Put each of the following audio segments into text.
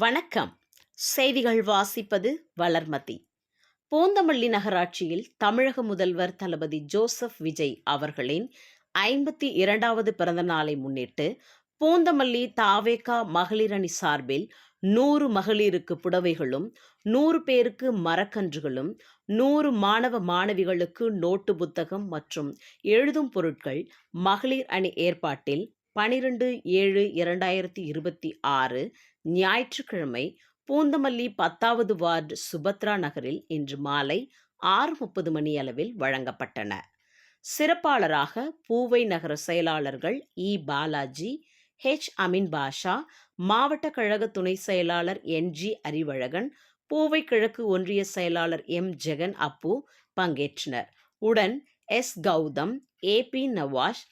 வணக்கம். செய்திகள் வாசிப்பது வளர்மதி. பூந்தமல்லி நகராட்சியில் தமிழக முதல்வர் தளபதி ஜோசப் விஜய் அவர்களின் 52வது பிறந்த நாளை முன்னிட்டு பூந்தமல்லி தாவேகா மகளிர் அணி சார்பில் 100 மகளிருக்கு புடவைகளும் 100 பேருக்கு மரக்கன்றுகளும் 100 மாணவ மாணவிகளுக்கு நோட்டு புத்தகம் மற்றும் எழுதும் பொருட்கள் மகளிர் அணி ஏற்பாட்டில் 12/7/2026 ஞாயிற்றுக்கிழமை பூந்தமல்லி 10வது வார்டு சுபத்ரா நகரில் இன்று மாலை 6:30 மணி அளவில் வழங்கப்பட்டன. சிறப்பாளராக பூவை நகர செயலாளர்கள் இ. பாலாஜி, ஹெச். அமீன் பாஷா, மாவட்ட கழக துணை செயலாளர் NG அறிவழகன், பூவை கிழக்கு ஒன்றிய செயலாளர் M. ஜெகன் அப்பு பங்கேற்றனர். உடன் S. Gautham, AP Nawaz,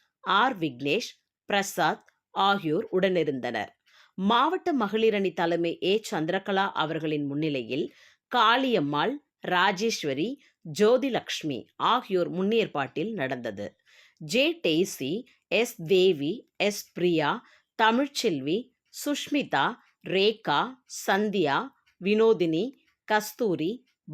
R. Vignesh, Prasad ஆகியோர் உடனிருந்தனர். மாவட்ட மகளிர் அணி தலைமை A. சந்திரகலா அவர்களின் முன்னிலையில் காளியம்மாள், ராஜேஸ்வரி, ஜோதிலட்சுமி ஆகியோர் முன்னேற்பாட்டில் நடந்தது. J. Daisy, S. தேவி, S. பிரியா, தமிழ்ச்செல்வி, சுஷ்மிதா, ரேகா, சந்தியா, வினோதினி, கஸ்தூரி,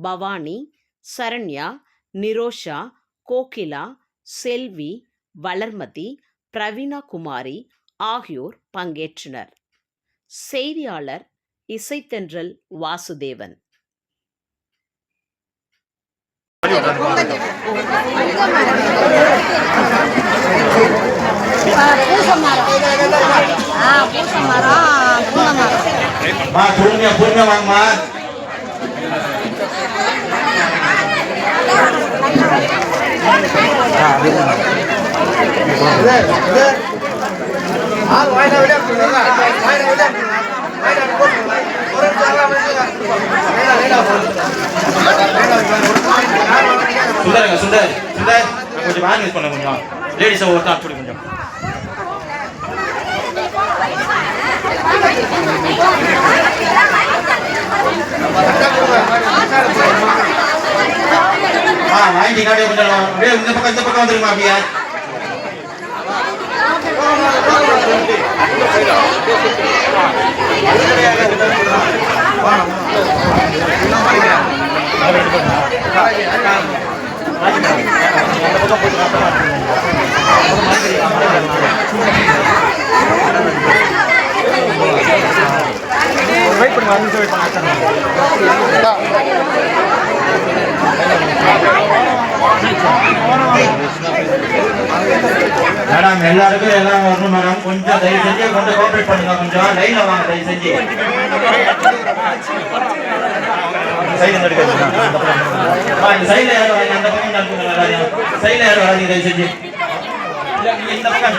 பவானி, சரண்யா, நிரோஷா, கோகிலா, செல்வி, வளர்மதி, பிரவீனா குமாரி ஆகியோர் பங்கேற்றனர். செய்தியாளர் இசைத்தென்றல் வாசுதேவன். சுந்தர் கொஞ்சம் மேனேஜ் பண்ண கொஞ்சம் லேடிஸை ஒருத்தா அப்படி கொஞ்சம் வாங்கிட்டீங்க. கொஞ்சம் இந்த பக்கம் வந்துருமா அப்படியே வெயிட் பண்ணுங்க. மேடம் எல்லாருக்கும் எல்லாம் வரணும் மேடம். கொஞ்சம் தயவு செஞ்சு கொஞ்சம் கோஆபரேட் பண்ணுங்க. கொஞ்சம் லைன்ல வாங்க தயவு செஞ்சு. சைடுல எடுக்க சைடுல யாரும் வராங்க. அந்த பக்கம் நடக்குங்க. சைடுல யாரும் வராங்க தயவு செஞ்சு. இந்த பக்கம்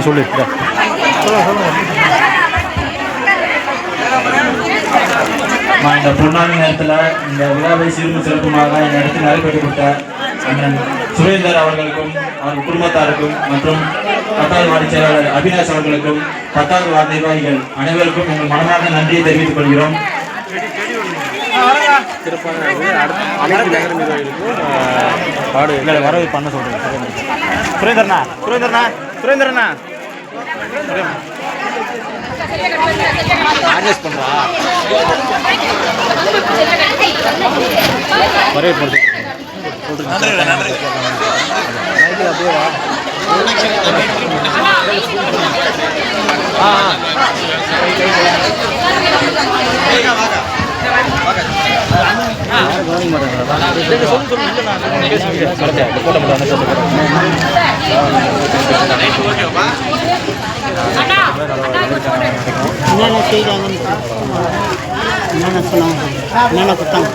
சொல்லு. இந்த பொன்னான நேரத்தில் இந்த விழாவை சீரும் சிறப்புமாக இந்த இடத்தில் நடைபெற்று கொடுத்த அண்ணன் சுரேந்தர் அவர்களுக்கும் அவர் குடும்பத்தாருக்கும் மற்றும் 10வது வார்டு செயலாளர் அபிலாஷ் அவர்களுக்கும் 10வது வார்டு நிர்வாகிகள் அனைவருக்கும் எங்கள் மனமார்ந்த நன்றியை தெரிவித்துக் கொள்கிறோம். வரவு பண்ண சொல்றேன். சுரேந்தர்னா அட்ஜஸ்ட் பண்றா வரவே போடுது. என்னென்ன செய்தாங்கன்னு என்னென்ன சொன்னாங்க, என்னென்ன கொடுத்தாங்க.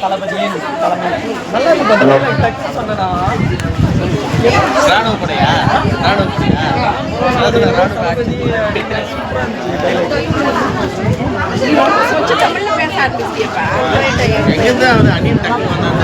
தளபதியின் தலைமை ராணுவ படையா எங்கேருந்து அது அணியின் டக்கு வந்தாங்க